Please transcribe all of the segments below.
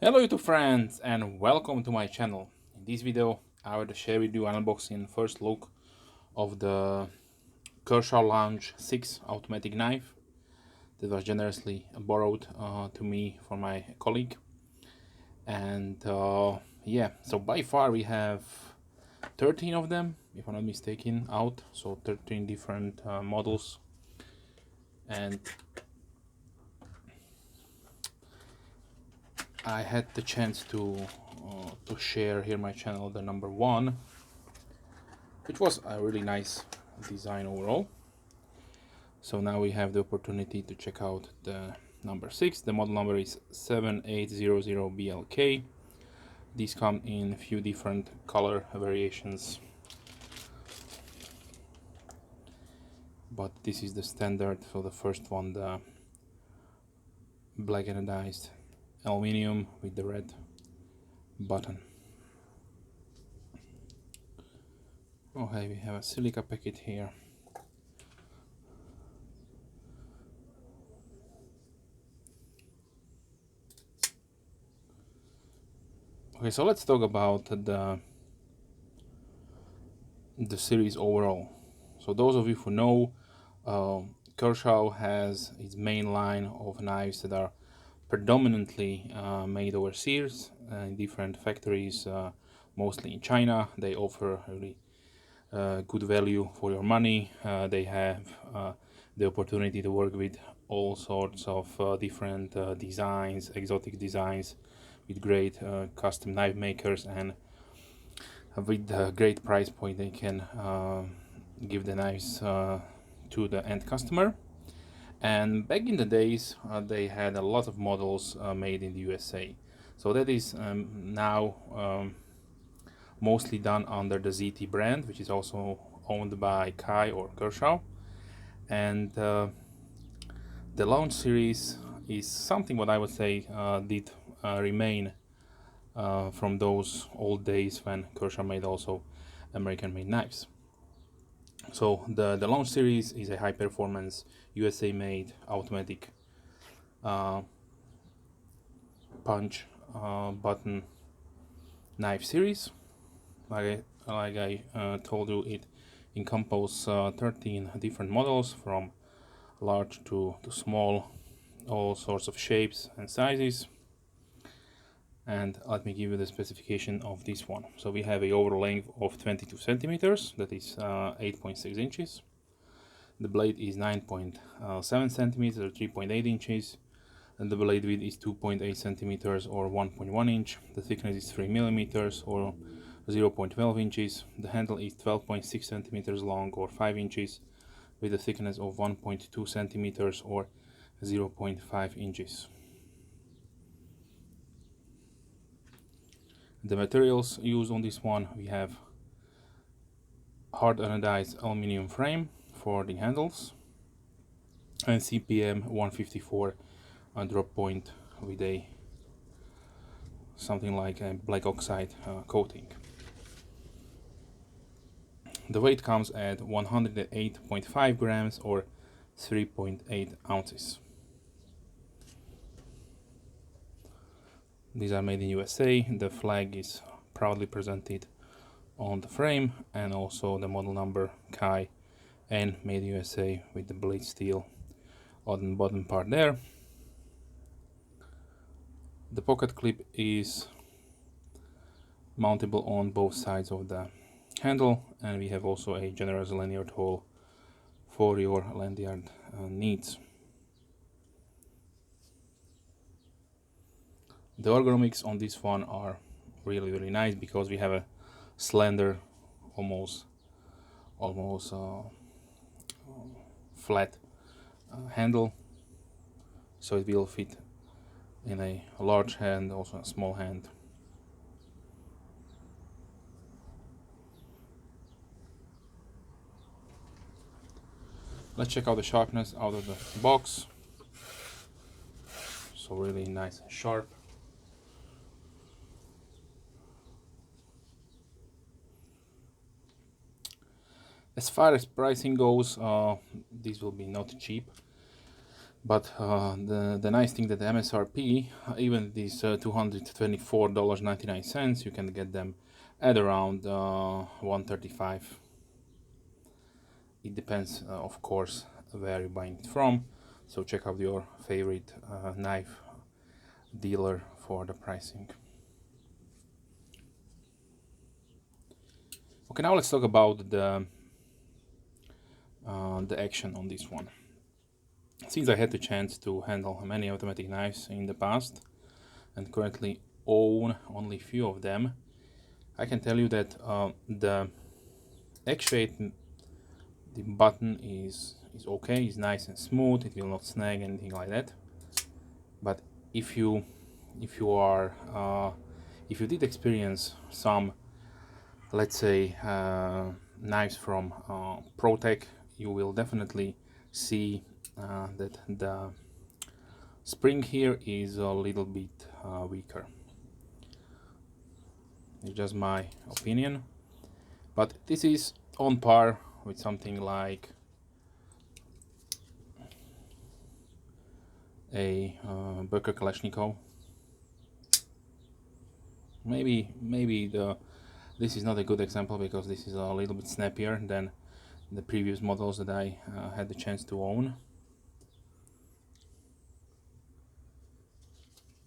Hello YouTube friends and welcome to my channel. In this video I will share with you an unboxing first look of the Kershaw Lounge 6 automatic knife that was generously borrowed to me from my colleague. And yeah, so by far we have 13 of them, if I'm not mistaken, out. So 13 different models. And I had the chance to share here my channel the number one, which was a really nice design overall. So now we have the opportunity to check out the number 6. The model number is 7800BLK. These come in a few different color variations, but this is the standard. So the first one, the black anodized aluminium with the red button. Okay, we have a silica packet here. Okay, so let's talk about the series overall. So those of you who know, Kershaw has its main line of knives that are predominantly made overseas in different factories, mostly in China. They offer really good value for your money. They have the opportunity to work with all sorts of different designs, exotic designs, with great custom knife makers, and with the great price point they can give the knives to the end customer. And back in the days they had a lot of models made in the USA, so that is now mostly done under the ZT brand, which is also owned by Kai or Kershaw. And the launch series is something what I would say did remain from those old days when Kershaw made also American made knives. So the launch series is a high performance USA made automatic punch button knife series. Like I told you, it encompasses 13 different models from large to small, all sorts of shapes and sizes. And let me give you the specification of this one. So we have a overall length of 22 centimeters, that is 8.6 inches. The blade is 9.7 centimeters or 3.8 inches, and the blade width is 2.8 centimeters or 1.1 inch. The thickness is 3 millimeters or 0.12 inches. The handle is 12.6 centimeters long or 5 inches with a thickness of 1.2 centimeters or 0.5 inches. The materials used on this one, we have hard anodized aluminum frame for the handles and CPM 154 drop point with a something like a black oxide coating. The weight comes at 108.5 grams or 3.8 ounces. These are made in USA. The flag is proudly presented on the frame, and also the model number Kai and made USA with the blade steel on the bottom part there. The pocket clip is mountable on both sides of the handle, and we have also a generous lanyard hole for your lanyard needs. The ergonomics on this one are really nice because we have a slender, almost flat handle, so it will fit in a large hand, also a small hand. Let's check out the sharpness out of the box. So really nice and sharp. As far as pricing goes, this will be not cheap. But the nice thing that the MSRP, even these $224.99, you can get them at around 135. It depends, of course, where you're buying it from. So check out your favorite knife dealer for the pricing. Okay, now let's talk about the action on this one. Since I had the chance to handle many automatic knives in the past and currently own only few of them, I can tell you that the actuate, the button is okay, it's nice and smooth, it will not snag, anything like that. But if you are if you did experience some, let's say, knives from ProTech, you will definitely see that the spring here is a little bit weaker. It's just my opinion, but this is on par with something like a Berker Kalashnikov. Maybe this is not a good example because this is a little bit snappier than the previous models that I had the chance to own.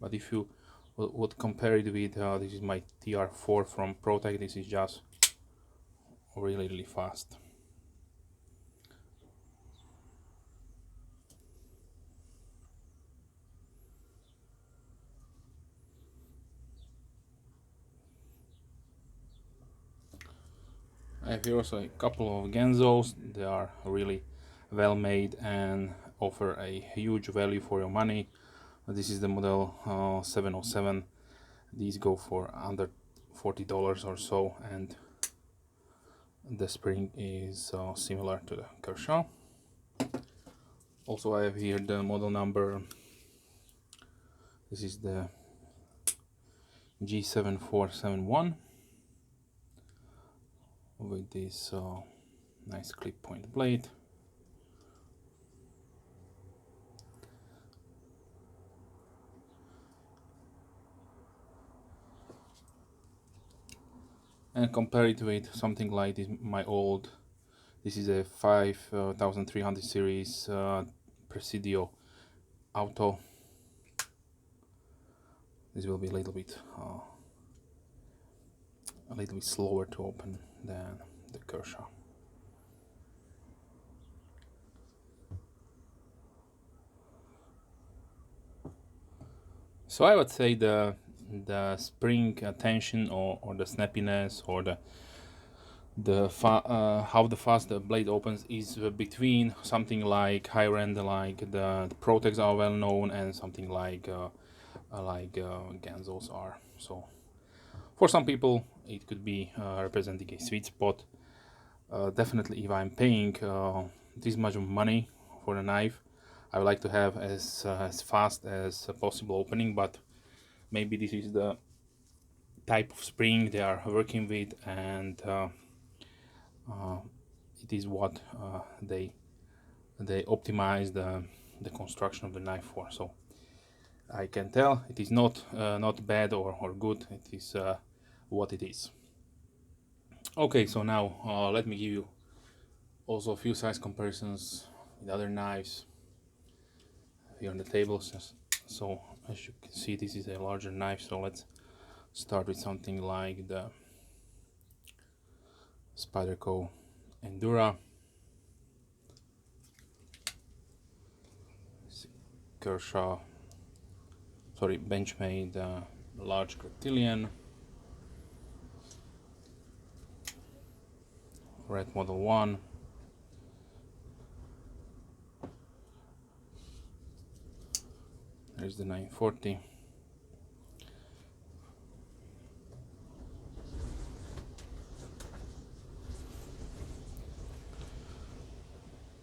But if you would compare it with this is my TR4 from ProTech, this is just really fast. I have here also a couple of Genzos. They are really well made and offer a huge value for your money. This is the model 707. These go for under $40 or so, and the spring is similar to the Kershaw. Also, I have here the model number. This is the G7471 with this nice clip point blade. And compare it with something like this, my old, this is a 5300 series Presidio Auto. This will be a little bit slower to open than the Kershaw. So I would say the spring tension or the snappiness or how the fast the blade opens is between something like higher end, like the Protex are well known, and something like Genzos are. So for some people it could be representing a sweet spot. Definitely, if I'm paying this much money for a knife, I would like to have as fast as possible opening, but maybe this is the type of spring they are working with, and it is what they optimize the construction of the knife for. So I can tell it is not bad or good. It is what it is. Okay, so now let me give you also a few size comparisons with other knives here on the table. So as you can see, this is a larger knife, so let's start with something like the Spyderco Endura, Kershaw, sorry, Benchmade large Gractilian, Red Model 1, there's the 940,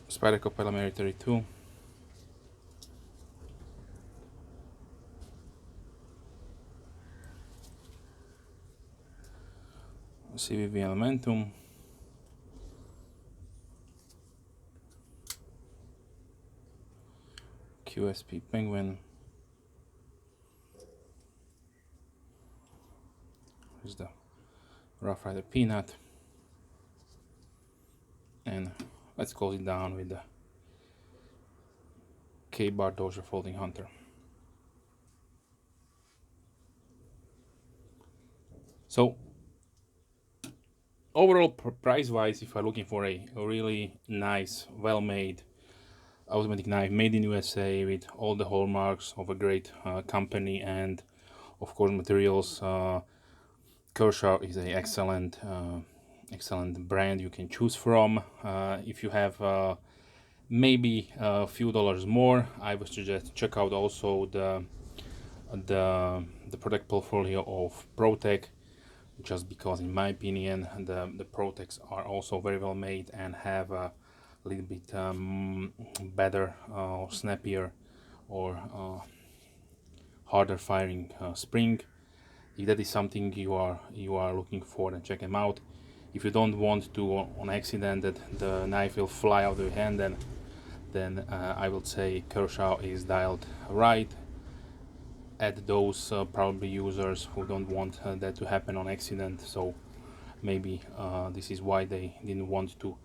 Spyderco Palomeri 32, CVV Elementum, USP Penguin. Here's the Rough Rider Peanut. And let's close it down with the K-Bar Dozier Folding Hunter. So overall, price-wise, if you're looking for a really nice, well-made automatic knife made in USA with all the hallmarks of a great company and of course materials, Kershaw is an excellent brand you can choose from. If you have maybe a few dollars more, I would suggest check out also the product portfolio of ProTech, just because in my opinion the ProTechs are also very well made and have a little bit better or snappier or harder firing spring. If that is something you are looking for, then check them out. If you don't want to on accident that the knife will fly out of your hand, then I would say Kershaw is dialed right at those probably users who don't want that to happen on accident. So maybe this is why they didn't want to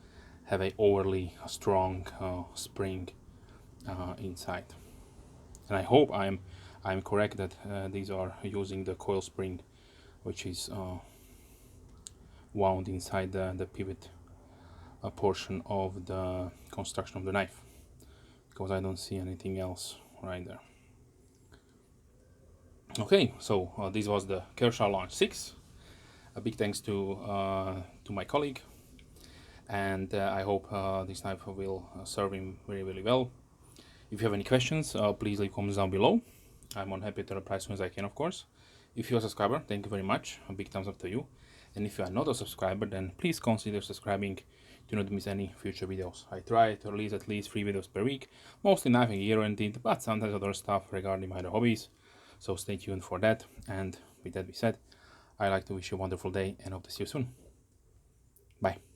have a overly strong spring inside. And I hope I'm correct that these are using the coil spring, which is wound inside the pivot portion of the construction of the knife, because I don't see anything else right there. Okay, so this was the Kershaw Launch 6. A big thanks to my colleague, and I hope this knife will serve him very, very well. If you have any questions, please leave comments down below. I'm happy to reply as soon as I can, of course. If you're a subscriber, thank you very much. A big thumbs up to you. And if you are not a subscriber, then please consider subscribing to not miss any future videos. I try to release at least 3 videos per week, mostly knife and gear oriented, but sometimes other stuff regarding my other hobbies. So stay tuned for that. And with that being said, I'd like to wish you a wonderful day and hope to see you soon. Bye.